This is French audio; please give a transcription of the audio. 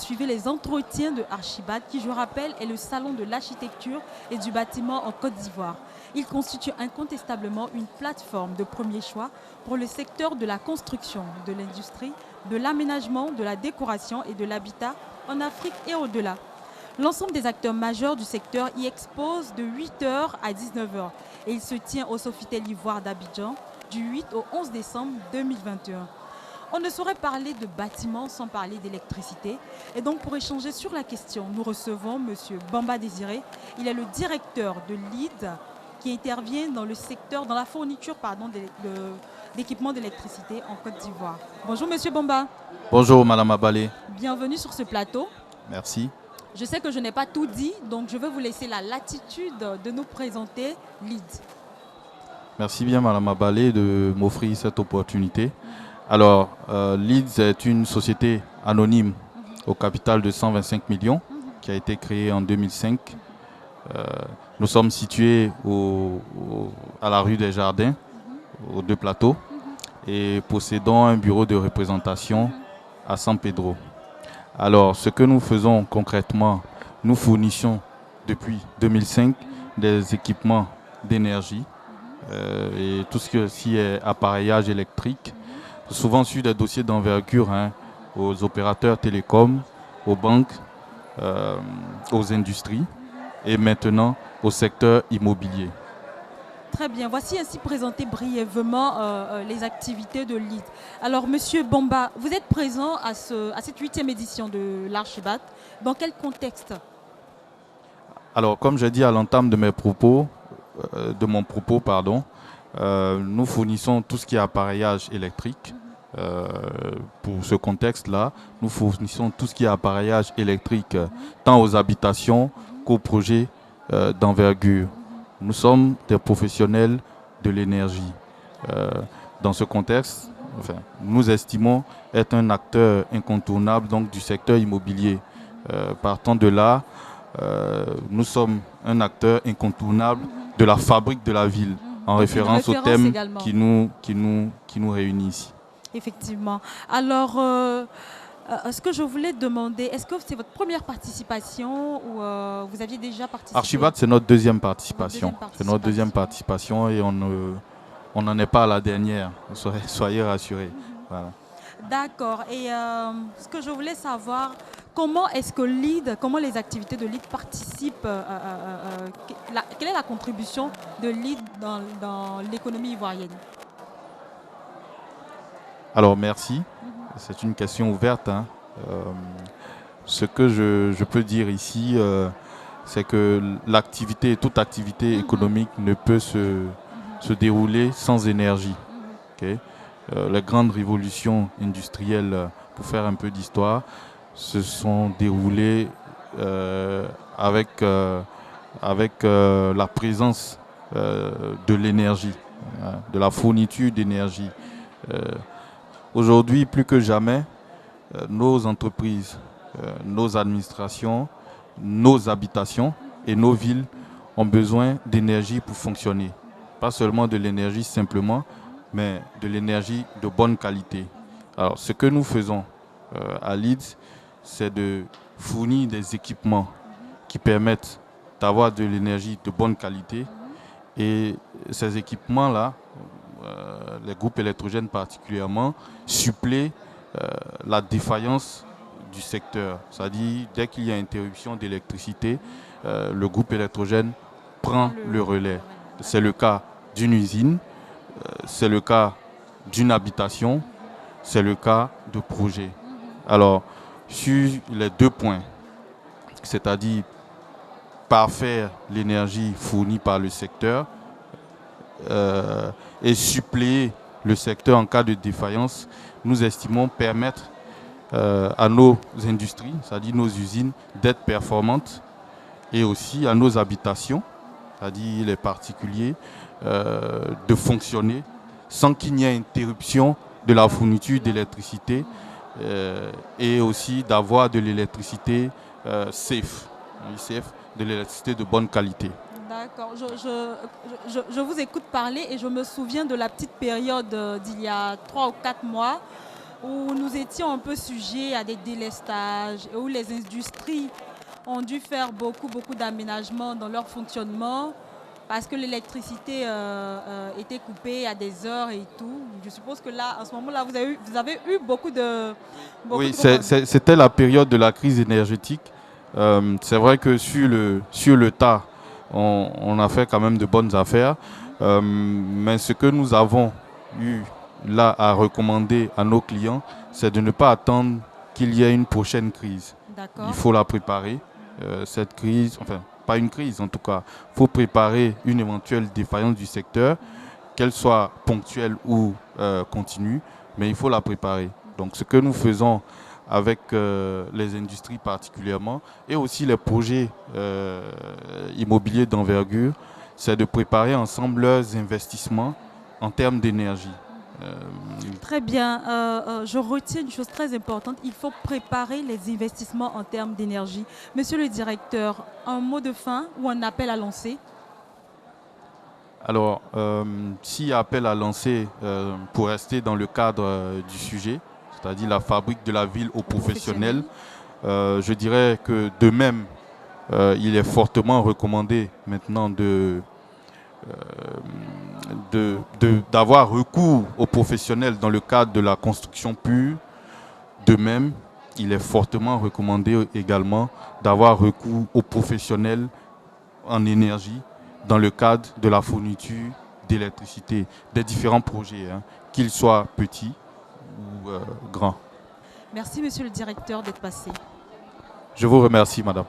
suivez les entretiens de Archibat, qui, je rappelle, est le salon de l'architecture et du bâtiment en Côte d'Ivoire. Il constitue incontestablement une plateforme de premier choix pour le secteur de la construction, de l'industrie, de l'aménagement, de la décoration et de l'habitat en Afrique et au-delà. L'ensemble des acteurs majeurs du secteur y exposent de 8 heures à 19 heures et il se tient au Sofitel Ivoire d'Abidjan du 8 au 11 décembre 2021. On ne saurait parler de bâtiments sans parler d'électricité. Et donc, pour échanger sur la question, nous recevons M. Bamba Désiré. Il est le directeur de LEED qui intervient dans le secteur, dans la fourniture d'équipements d'électricité en Côte d'Ivoire. Bonjour M. Bamba. Bonjour Madame Abalé. Bienvenue sur ce plateau. Merci. Je sais que je n'ai pas tout dit, donc je vais vous laisser la latitude de nous présenter LEED. Merci bien Madame Abalé de m'offrir cette opportunité. Alors, LEED est une société anonyme au capital de 125 millions qui a été créée en 2005. Nous sommes situés à la rue des Jardins, aux deux plateaux, et possédons un bureau de représentation à San Pedro. Alors, ce que nous faisons concrètement, nous fournissons depuis 2005 des équipements d'énergie et tout ce qui est appareillage électrique, souvent sur des dossiers d'envergure aux opérateurs télécoms, aux banques, aux industries et maintenant au secteur immobilier. Très bien, voici ainsi présenté brièvement les activités de LEED. Alors, Monsieur Bamba, vous êtes présent à cette 8e édition de l'Archibat. Dans quel contexte? Alors, comme j'ai dit à l'entame de mon propos, nous fournissons tout ce qui est appareillage électrique. Pour ce contexte-là, nous fournissons tout ce qui est appareillage électrique, tant aux habitations qu'aux projets d'envergure. Nous sommes des professionnels de l'énergie. Dans ce contexte, nous estimons être un acteur incontournable donc, du secteur immobilier. Partant de là, nous sommes un acteur incontournable de la fabrique de la ville, en référence au thème qui nous réunit ici. Effectivement. Alors, ce que je voulais demander, est-ce que c'est votre première participation ou vous aviez déjà participé? Archibat, c'est notre deuxième participation. C'est notre deuxième participation et on n'en est pas à la dernière. Soyez rassurés. Voilà. D'accord. Et ce que je voulais savoir, comment est-ce que LEED, comment les activités de LEED participent, quelle est la contribution de LEED dans l'économie ivoirienne? Alors, merci. C'est une question ouverte. Ce que je peux dire ici, c'est que toute activité économique ne peut se dérouler sans énergie. Okay? Les grandes révolutions industrielles, pour faire un peu d'histoire, se sont déroulées avec la présence de l'énergie, de la fourniture d'énergie. Aujourd'hui, plus que jamais, nos entreprises, nos administrations, nos habitations et nos villes ont besoin d'énergie pour fonctionner. Pas seulement de l'énergie simplement, mais de l'énergie de bonne qualité. Alors, ce que nous faisons à LEED, c'est de fournir des équipements qui permettent d'avoir de l'énergie de bonne qualité. Et ces équipements-là, les groupes électrogènes particulièrement, suppléent la défaillance du secteur. C'est-à-dire, dès qu'il y a interruption d'électricité, le groupe électrogène prend le relais. C'est le cas d'une usine, c'est le cas d'une habitation, c'est le cas de projets. Alors, sur les deux points, c'est-à-dire parfaire l'énergie fournie par le secteur, et suppléer le secteur en cas de défaillance, nous estimons permettre à nos industries, c'est-à-dire nos usines, d'être performantes et aussi à nos habitations, c'est-à-dire les particuliers, de fonctionner sans qu'il n'y ait interruption de la fourniture d'électricité et aussi d'avoir de l'électricité safe, de l'électricité de bonne qualité. D'accord. Je vous écoute parler et je me souviens de la petite période d'il y a 3 ou 4 mois où nous étions un peu sujets à des délestages, et où les industries ont dû faire beaucoup d'aménagements dans leur fonctionnement parce que l'électricité était coupée à des heures et tout. Je suppose que là, en ce moment-là, vous avez eu beaucoup de... Oui, c'était la période de la crise énergétique. C'est vrai que sur le tas, on a fait quand même de bonnes affaires. Mais ce que nous avons eu là à recommander à nos clients, c'est de ne pas attendre qu'il y ait une prochaine crise. Il faut la préparer. Cette crise, enfin, pas une crise en tout cas, il faut préparer une éventuelle défaillance du secteur, qu'elle soit ponctuelle ou continue, mais il faut la préparer. Donc ce que nous faisons avec les industries particulièrement et aussi les projets immobiliers d'envergure, c'est de préparer ensemble leurs investissements en termes d'énergie. Très bien. Je retiens une chose très importante. Il faut préparer les investissements en termes d'énergie. Monsieur le directeur, un mot de fin ou un appel à lancer? Alors, s'il y a appel à lancer pour rester dans le cadre du sujet, c'est-à-dire la fabrique de la ville aux professionnels, je dirais que de même, il est fortement recommandé maintenant d'avoir recours aux professionnels dans le cadre de la construction pure. De même, il est fortement recommandé également d'avoir recours aux professionnels en énergie dans le cadre de la fourniture d'électricité, des différents projets, qu'ils soient petits ou grands. Merci, monsieur le directeur, d'être passé. Je vous remercie, madame.